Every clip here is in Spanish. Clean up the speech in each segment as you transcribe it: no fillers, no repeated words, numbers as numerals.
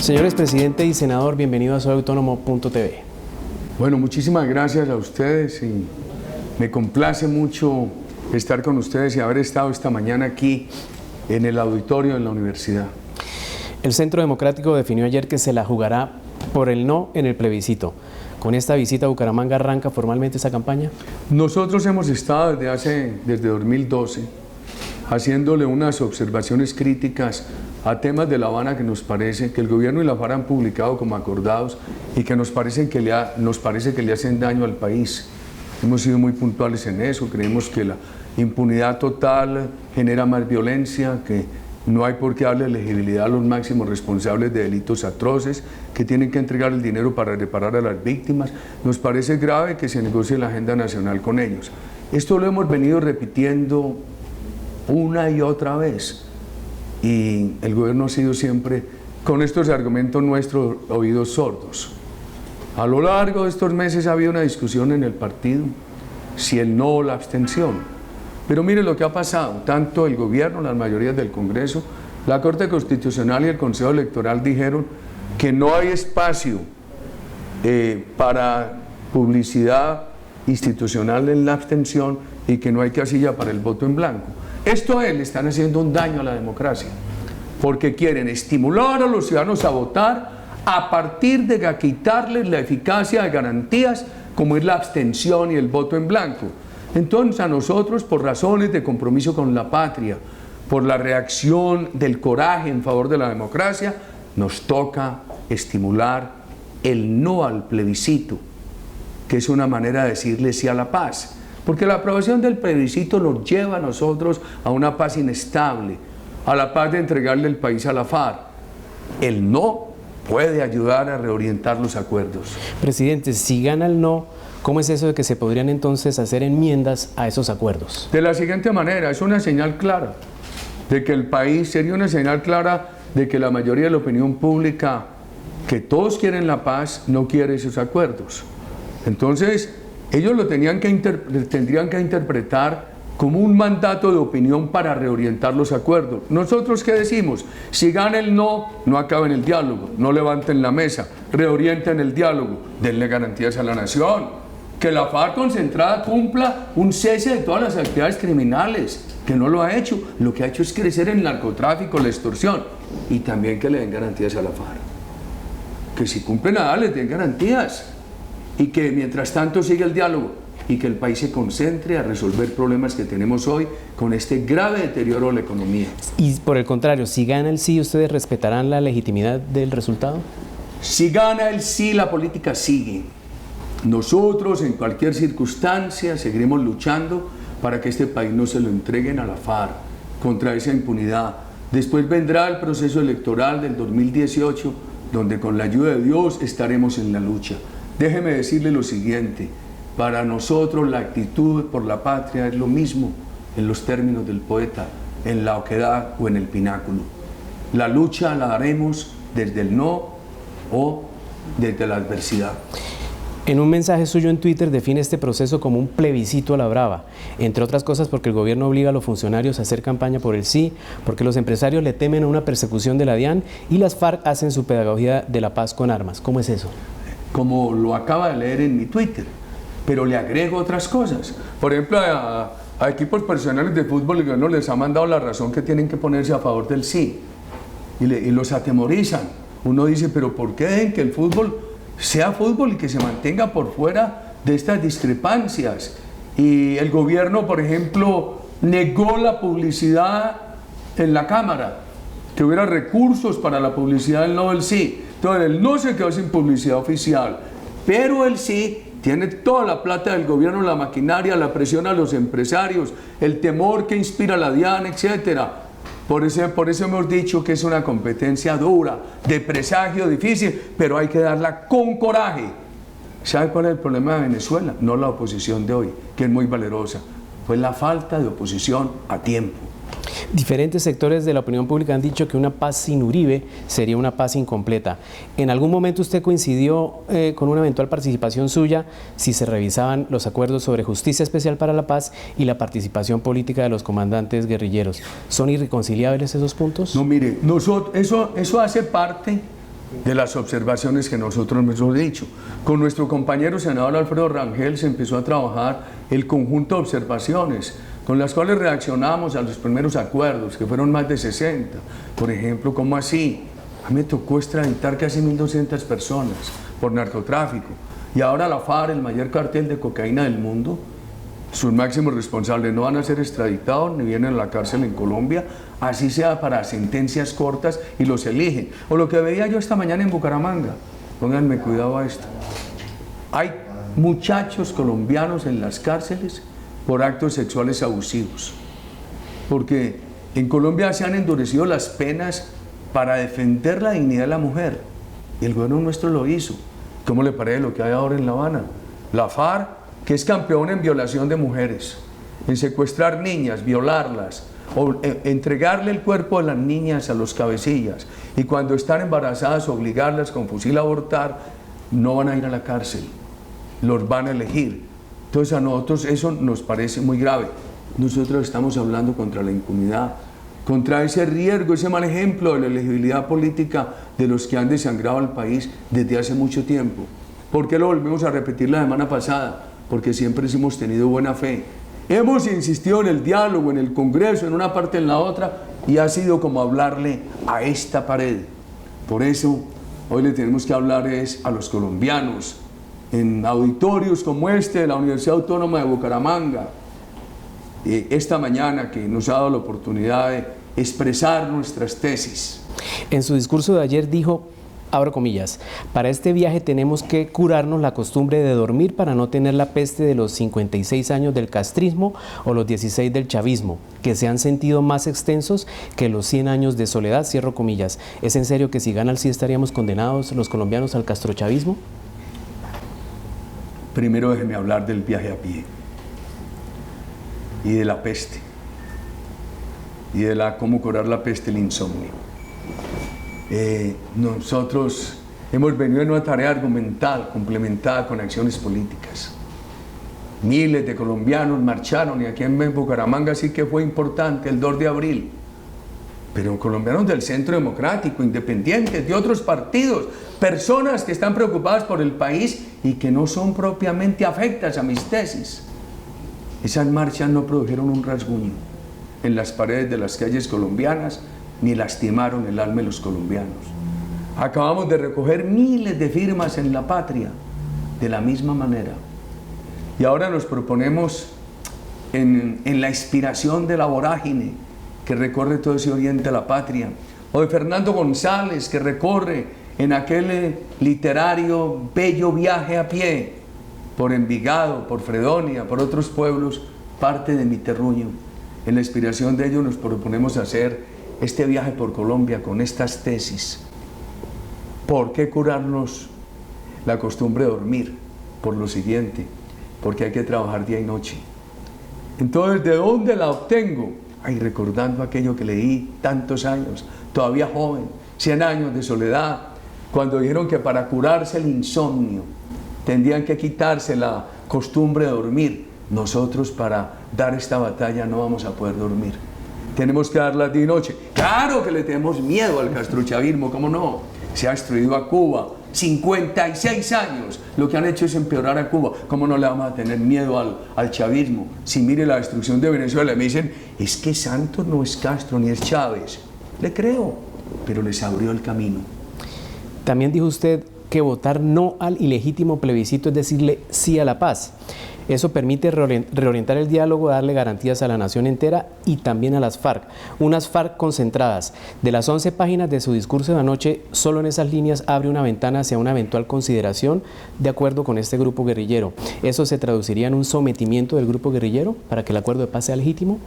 Señores presidente y senador, bienvenido a SoyAutónomo.tv. Bueno, muchísimas gracias a ustedes y me complace mucho estar con ustedes y haber estado esta mañana aquí en el auditorio de la universidad. El Centro Democrático definió ayer que se la jugará por el no en el plebiscito. ¿Con esta visita a Bucaramanga arranca formalmente esa campaña? Nosotros hemos estado desde 2012 haciéndole unas observaciones críticas a temas de La Habana que nos parece que el gobierno y la FARC han publicado como acordados y que nos parece que le hacen daño al país. Hemos sido muy puntuales en eso, creemos que la impunidad total genera más violencia, que no hay por qué darle elegibilidad a los máximos responsables de delitos atroces, que tienen que entregar el dinero para reparar a las víctimas. Nos parece grave que se negocie la agenda nacional con ellos. Esto lo hemos venido repitiendo una y otra vez y el gobierno ha sido siempre, con estos argumentos nuestros, oídos sordos. A lo largo de estos meses ha habido una discusión en el partido, si el no o la abstención. Pero mire lo que ha pasado, tanto el gobierno, las mayorías del Congreso, la Corte Constitucional y el Consejo Electoral dijeron que no hay espacio para publicidad institucional en la abstención y que no hay casilla para el voto en blanco. Esto le están haciendo un daño a la democracia, porque quieren estimular a los ciudadanos a votar a partir de quitarles la eficacia de garantías como es la abstención y el voto en blanco. Entonces a nosotros, por razones de compromiso con la patria, por la reacción del coraje en favor de la democracia, nos toca estimular el no al plebiscito, que es una manera de decirle sí a la paz. Porque la aprobación del plebiscito nos lleva a nosotros a una paz inestable, a la paz de entregarle el país a la FARC. El no puede ayudar a reorientar los acuerdos. Presidente, si gana el no, ¿cómo es eso de que se podrían entonces hacer enmiendas a esos acuerdos? De la siguiente manera, es una señal clara de que el país, sería una señal clara de que la mayoría de la opinión pública, que todos quieren la paz, no quiere esos acuerdos. Entonces, ellos lo tendrían que interpretar como un mandato de opinión para reorientar los acuerdos. ¿Nosotros qué decimos? Si gana el no, no acaben el diálogo, no levanten la mesa, reorienten el diálogo, denle garantías a la nación, que la FARC concentrada cumpla un cese de todas las actividades criminales, que no lo ha hecho. Lo que ha hecho es crecer el narcotráfico, la extorsión, y también que le den garantías a la FARC. Que si cumple nada, les den garantías. Y que mientras tanto siga el diálogo y que el país se concentre a resolver problemas que tenemos hoy con este grave deterioro de la economía. Y por el contrario, si gana el sí, ¿ustedes respetarán la legitimidad del resultado? Si gana el sí, la política sigue. Nosotros en cualquier circunstancia seguiremos luchando para que este país no se lo entreguen a la FARC contra esa impunidad. Después vendrá el proceso electoral del 2018, donde con la ayuda de Dios estaremos en la lucha. Déjeme decirle lo siguiente, para nosotros la actitud por la patria es lo mismo en los términos del poeta, en la oquedad o en el pináculo. La lucha la haremos desde el no o desde la adversidad. En un mensaje suyo en Twitter define este proceso como un plebiscito a la brava, entre otras cosas porque el gobierno obliga a los funcionarios a hacer campaña por el sí, porque los empresarios le temen a una persecución de la DIAN y las FARC hacen su pedagogía de la paz con armas. ¿Cómo es eso? Como lo acaba de leer en mi Twitter, pero le agrego otras cosas. Por ejemplo, a equipos profesionales de fútbol el gobierno les ha mandado la razón que tienen que ponerse a favor del sí y los atemorizan. Uno dice, pero ¿por qué dejen que el fútbol sea fútbol y que se mantenga por fuera de estas discrepancias? Y el gobierno, por ejemplo, negó la publicidad en la Cámara, que hubiera recursos para la publicidad del no del sí. Entonces el no se quedó sin publicidad oficial, pero el sí tiene toda la plata del gobierno, la maquinaria, la presión a los empresarios, el temor que inspira la DIAN, etc. Por eso hemos dicho que es una competencia dura, de presagio difícil, pero hay que darla con coraje. ¿Sabe cuál es el problema de Venezuela? No la oposición de hoy, que es muy valerosa, fue la falta de oposición a tiempo. Diferentes sectores de la opinión pública han dicho que una paz sin Uribe sería una paz incompleta. ¿En algún momento usted coincidió con una eventual participación suya si se revisaban los acuerdos sobre justicia especial para la paz y la participación política de los comandantes guerrilleros? ¿Son irreconciliables esos puntos? No, mire, eso hace parte de las observaciones que nosotros nos hemos dicho. Con nuestro compañero senador Alfredo Rangel se empezó a trabajar el conjunto de observaciones con las cuales reaccionamos a los primeros acuerdos, que fueron más de 60. Por ejemplo, ¿cómo así? A mí me tocó extraditar casi 1.200 personas por narcotráfico. Y ahora la FARC, el mayor cartel de cocaína del mundo, sus máximos responsables no van a ser extraditados ni vienen a la cárcel en Colombia, así sea para sentencias cortas, y los eligen. O lo que veía yo esta mañana en Bucaramanga, pónganme cuidado a esto. Hay muchachos colombianos en las cárceles por actos sexuales abusivos, porque en Colombia se han endurecido las penas para defender la dignidad de la mujer, y el gobierno nuestro lo hizo. ¿Cómo le parece lo que hay ahora en La Habana? La FARC, que es campeón en violación de mujeres, en secuestrar niñas, violarlas, o entregarle el cuerpo de las niñas a los cabecillas, y cuando están embarazadas obligarlas con fusil a abortar, no van a ir a la cárcel, los van a elegir. Entonces a nosotros eso nos parece muy grave. Nosotros estamos hablando contra la impunidad, contra ese riesgo, ese mal ejemplo de la elegibilidad política de los que han desangrado al país desde hace mucho tiempo. ¿Por qué lo volvemos a repetir la semana pasada? Porque siempre hemos tenido buena fe. Hemos insistido en el diálogo, en el Congreso, en una parte, en la otra, y ha sido como hablarle a esta pared. Por eso, hoy le tenemos que hablar es a los colombianos, en auditorios como este de la Universidad Autónoma de Bucaramanga, esta mañana que nos ha dado la oportunidad de expresar nuestras tesis. En su discurso de ayer dijo, abro comillas, para este viaje tenemos que curarnos la costumbre de dormir para no tener la peste de los 56 años del castrismo o los 16 del chavismo, que se han sentido más extensos que los 100 años de soledad, cierro comillas. ¿Es en serio que si gana el sí estaríamos condenados los colombianos al castrochavismo? Primero déjeme hablar del viaje a pie y de la peste y de cómo curar la peste, el insomnio. Nosotros hemos venido en una tarea argumental complementada con acciones políticas. Miles de colombianos marcharon, y aquí en Bucaramanga sí que fue importante el 2 de abril. Pero colombianos del Centro Democrático, independientes, de otros partidos, personas que están preocupadas por el país y que no son propiamente afectas a mis tesis. Esas marchas no produjeron un rasguño en las paredes de las calles colombianas, ni lastimaron el alma de los colombianos. Acabamos de recoger miles de firmas en La Patria, de la misma manera. Y ahora nos proponemos, en la inspiración de la vorágine que recorre todo ese oriente a la patria, o de Fernando González, que recorre en aquel literario bello viaje a pie, por Envigado, por Fredonia, por otros pueblos, parte de mi terruño. En la inspiración de ellos nos proponemos hacer este viaje por Colombia con estas tesis. ¿Por qué curarnos la costumbre de dormir? Por lo siguiente, porque hay que trabajar día y noche. Entonces, ¿de dónde la obtengo? Ay, recordando aquello que leí tantos años, todavía joven, 100 años de soledad, cuando dijeron que para curarse el insomnio tendrían que quitarse la costumbre de dormir. Nosotros, para dar esta batalla, no vamos a poder dormir. Tenemos que darla día y noche. Claro que le tenemos miedo al castrochavismo, ¿cómo no? Se ha destruido a Cuba, 56 años, lo que han hecho es empeorar a Cuba. ¿Cómo no le vamos a tener miedo al chavismo? Si mire la destrucción de Venezuela, me dicen, es que Santos no es Castro ni es Chávez. Le creo, pero les abrió el camino. También dijo usted que votar no al ilegítimo plebiscito es decirle sí a la paz. Eso permite reorientar el diálogo, darle garantías a la nación entera y también a las FARC. Unas FARC concentradas. De las 11 páginas de su discurso de anoche, solo en esas líneas abre una ventana hacia una eventual consideración de acuerdo con este grupo guerrillero. ¿Eso se traduciría en un sometimiento del grupo guerrillero para que el acuerdo de paz sea legítimo?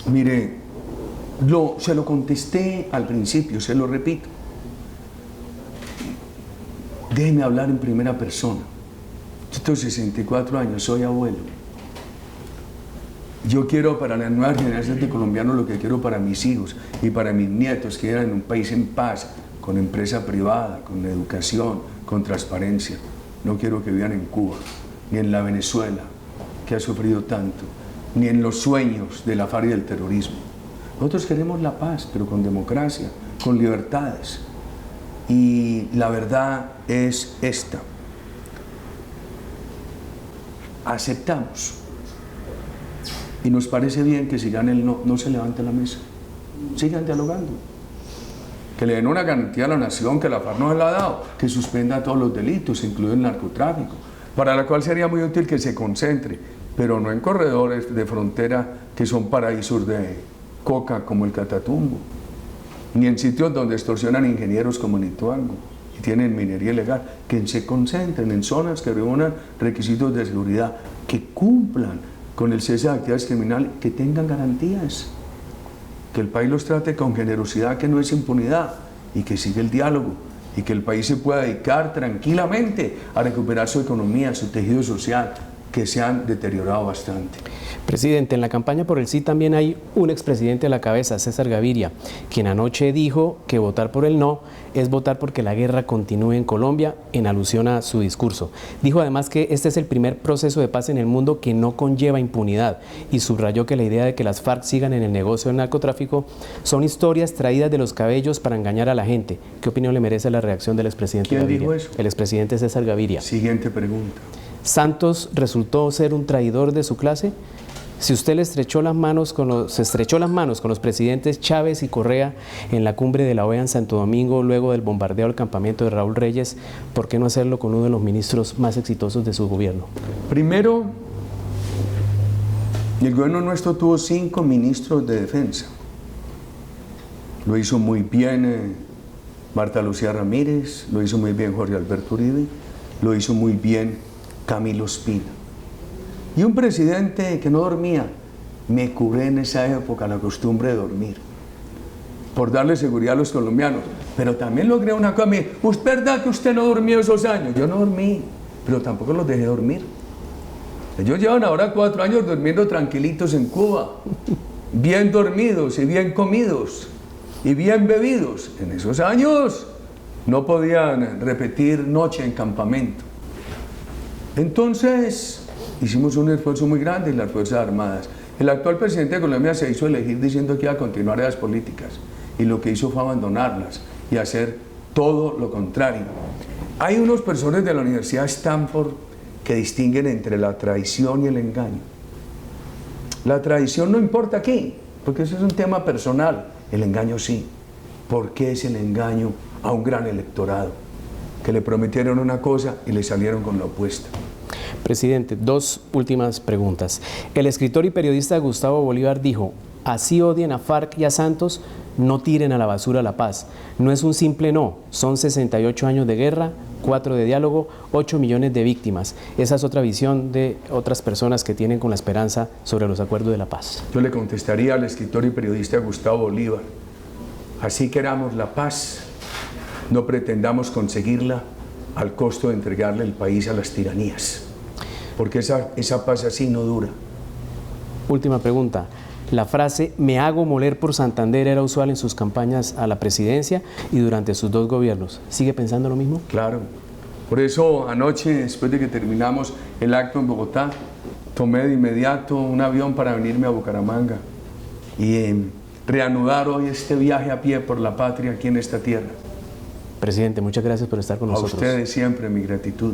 Mire, se lo contesté al principio, se lo repito. Déjeme hablar en primera persona. Yo tengo 64 años, soy abuelo. Yo quiero para las nuevas generaciones de colombianos lo que quiero para mis hijos y para mis nietos, que vivan en un país en paz, con empresa privada, con educación, con transparencia. No quiero que vivan en Cuba, ni en la Venezuela, que ha sufrido tanto, ni en los sueños de la FARC y del terrorismo. Nosotros queremos la paz, pero con democracia, con libertades. Y la verdad es esta. Aceptamos. Y nos parece bien que si gana el no, no se levante la mesa. Sigan dialogando. Que le den una garantía a la nación que la FARC no se la ha dado, que suspenda todos los delitos, incluido el narcotráfico, para la cual sería muy útil que se concentre, pero no en corredores de frontera que son paraísos de coca como el Catatumbo, ni en sitios donde extorsionan ingenieros como en Ituango y tienen minería ilegal, que se concentren en zonas que reúnan requisitos de seguridad, que cumplan con el cese de actividades criminales, que tengan garantías, que el país los trate con generosidad, que no es impunidad, y que siga el diálogo, y que el país se pueda dedicar tranquilamente a recuperar su economía, su tejido social, que se han deteriorado bastante. Presidente, en la campaña por el sí también hay un expresidente a la cabeza, César Gaviria, quien anoche dijo que votar por el no es votar porque la guerra continúe en Colombia, en alusión a su discurso. Dijo además que este es el primer proceso de paz en el mundo que no conlleva impunidad y subrayó que la idea de que las FARC sigan en el negocio del narcotráfico son historias traídas de los cabellos para engañar a la gente. ¿Qué opinión le merece la reacción del expresidente Gaviria? ¿Quién dijo eso? El expresidente César Gaviria. Siguiente pregunta. ¿Santos resultó ser un traidor de su clase? Si usted se estrechó las manos con los presidentes Chávez y Correa en la cumbre de la OEA en Santo Domingo luego del bombardeo al campamento de Raúl Reyes, ¿por qué no hacerlo con uno de los ministros más exitosos de su gobierno? Primero, el gobierno nuestro tuvo 5 ministros de defensa. Lo hizo muy bien Marta Lucía Ramírez, lo hizo muy bien Jorge Alberto Uribe, lo hizo muy bien Camilo Espina. Y un presidente que no dormía. Me curé en esa época la costumbre de dormir, por darle seguridad a los colombianos. Pero también logré una cosa. ¿Es verdad que usted no durmió esos años? Yo no dormí, pero tampoco los dejé dormir. Ellos llevan ahora 4 años durmiendo tranquilitos en Cuba, bien dormidos y bien comidos y bien bebidos. En esos años no podían repetir noche en campamento. Entonces hicimos un esfuerzo muy grande en las Fuerzas Armadas. El actual presidente de Colombia se hizo elegir diciendo que iba a continuar las políticas, y lo que hizo fue abandonarlas y hacer todo lo contrario. Hay unos profesores de la Universidad de Stanford que distinguen entre la traición y el engaño. La traición no importa aquí, porque eso es un tema personal. El engaño sí. ¿Por qué es el engaño a un gran electorado que le prometieron una cosa y le salieron con la opuesta? Presidente, 2 últimas preguntas. El escritor y periodista Gustavo Bolívar dijo: así odien a FARC y a Santos, no tiren a la basura la paz. No es un simple no, son 68 años de guerra, 4 de diálogo, 8 millones de víctimas. Esa es otra visión de otras personas que tienen con la esperanza sobre los acuerdos de la paz. Yo le contestaría al escritor y periodista Gustavo Bolívar: así queramos la paz, no pretendamos conseguirla al costo de entregarle el país a las tiranías, porque esa paz así no dura. Última pregunta. La frase "me hago moler por Santander" era usual en sus campañas a la presidencia y durante sus 2 gobiernos. ¿Sigue pensando lo mismo? Claro. Por eso anoche, después de que terminamos el acto en Bogotá, tomé de inmediato un avión para venirme a Bucaramanga y reanudar hoy este viaje a pie por la patria aquí en esta tierra. Presidente, muchas gracias por estar con nosotros. A ustedes siempre mi gratitud.